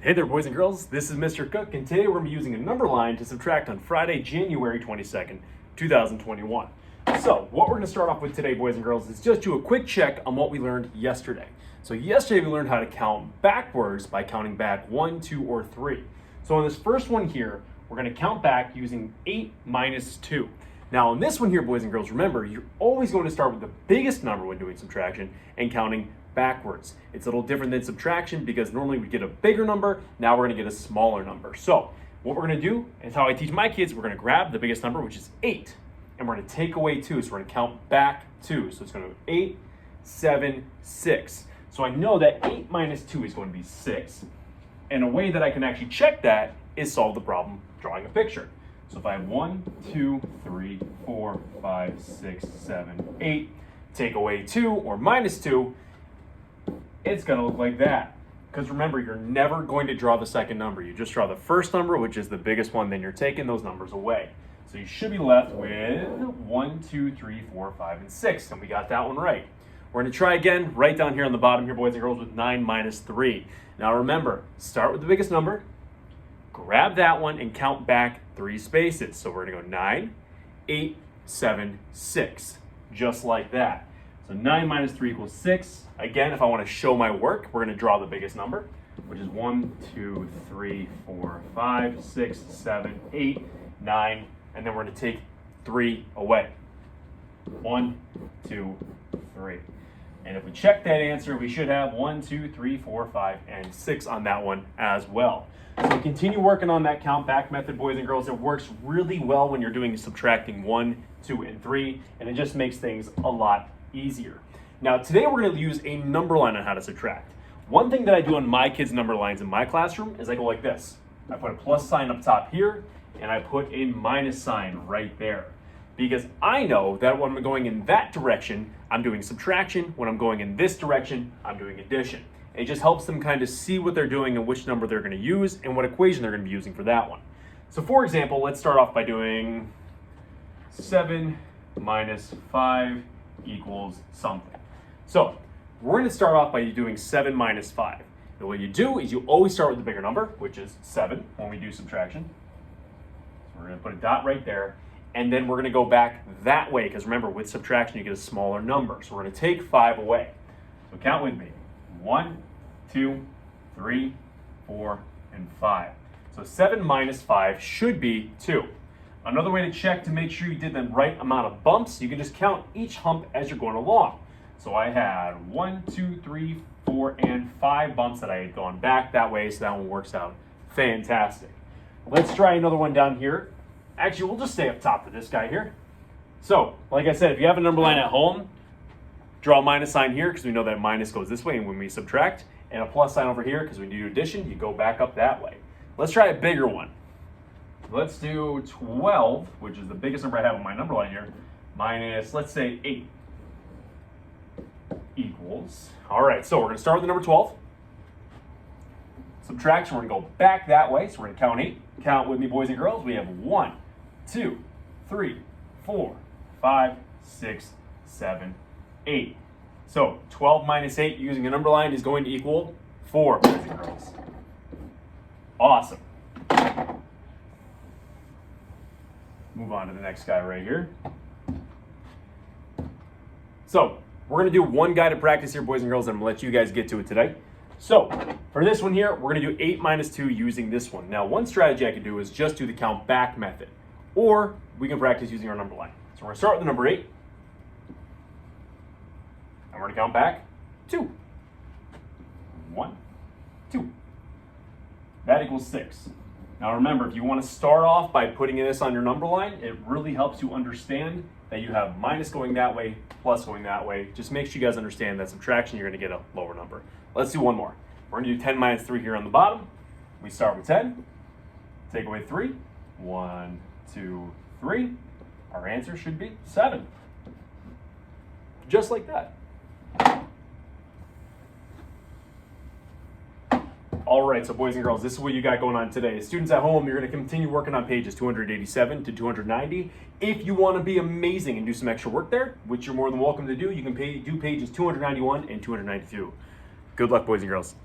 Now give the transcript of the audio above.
Hey there, boys and girls. This is Mr. Cook, and today we're going to be using a number line to subtract on Friday, January 22nd, 2021. So, what we're going to start off with today, boys and girls, is just do a quick check on what we learned yesterday. So, yesterday we learned how to count backwards by counting back 1, 2, or 3. So, on this first one here, we're going to count back using 8 minus 2. Now, on this one here, boys and girls, remember, you're always going to start with the biggest number when doing subtraction and counting backwards. It's a little different than subtraction because normally we get a bigger number, now we're going to get a smaller number. So what we're going to do is how I teach my kids, we're going to grab the biggest number, which is 8, and we're going to take away 2. So we're going to count back 2. So it's going to go 8, 7, 6. So I know that 8 minus 2 is going to be 6. And a way that I can actually check that is solve the problem drawing a picture. So if I have 1, 2, 3, 4, 5, 6, 7, 8, take away 2 or minus 2, it's going to look like that. Because remember, you're never going to draw the second number. You just draw the first number, which is the biggest one, then you're taking those numbers away. So you should be left with 1, 2, 3, 4, 5, and 6. And we got that one right. We're going to try again right down here on the bottom here, boys and girls, with 9 minus 3. Now remember, start with the biggest number, grab that one, and count back 3 spaces. So we're going to go 9, 8, 7, 6. Just like that. So 9 minus 3 equals 6. Again, if I want to show my work, we're going to draw the biggest number, which is 1, 2, 3, 4, 5, 6, 7, 8, 9, and then we're going to take 3 away. 1, 2, 3. And if we check that answer, we should have 1, 2, 3, 4, 5, and 6 on that one as well. So continue working on that count back method, boys and girls. It works really well when you're doing subtracting 1, 2, and 3, and it just makes things a lot easier. Now today we're going to use a number line on how to subtract. One thing that I do on my kids' number lines in my classroom is I go like this. I put a plus sign up top here and I put a minus sign right there. Because I know that when I'm going in that direction, I'm doing subtraction. When I'm going in this direction, I'm doing addition. It just helps them kind of see what they're doing and which number they're going to use and what equation they're going to be using for that one. So for example, let's start off by doing 7 minus 5 equals something. So we're going to start off by doing 7 minus 5. And what you do is you always start with the bigger number, which is 7 when we do subtraction. So we're going to put a dot right there. And then we're going to go back that way because remember, with subtraction, you get a smaller number. So we're going to take 5 away. So count with me. 1, 2, 3, 4, and 5. So 7 minus 5 should be 2. Another way to check to make sure you did the right amount of bumps, you can just count each hump as you're going along. So I had 1, 2, 3, 4, and 5 bumps that I had gone back that way, so that one works out fantastic. Let's try another one down here. Actually, we'll just stay up top for this guy here. So, like I said, if you have a number line at home, draw a minus sign here because we know that minus goes this way and when we subtract, and a plus sign over here because when you do addition, you go back up that way. Let's try a bigger one. Let's do 12, which is the biggest number I have on my number line here, minus, let's say, 8 equals. All right, so we're going to start with the number 12. Subtraction, we're going to go back that way, so we're going to count 8. Count with me, boys and girls. We have 1, 2, 3, 4, 5, 6, 7, 8. So 12 minus 8 using a number line is going to equal 4, boys and girls. Awesome. Move on to the next guy right here. So we're going to do one guided practice here, boys and girls, and I'm going to let you guys get to it today. So for this one here, we're going to do 8 minus 2 using this one. Now, one strategy I could do is just do the count back method, or we can practice using our number line. So we're going to start with the number 8, and we're going to count back 2. 1, 2. That equals 6. Now remember, if you want to start off by putting this on your number line, it really helps you understand that you have minus going that way, plus going that way. Just make sure you guys understand that subtraction, you're going to get a lower number. Let's do one more. We're going to do 10 minus 3 here on the bottom. We start with 10, take away 3. 1, 2, 3. Our answer should be 7. Just like that. All right, so boys and girls, this is what you got going on today. Students at home, you're going to continue working on pages 287 to 290. If you want to be amazing and do some extra work there, which you're more than welcome to do, you can do pages 291 and 292. Good luck, boys and girls.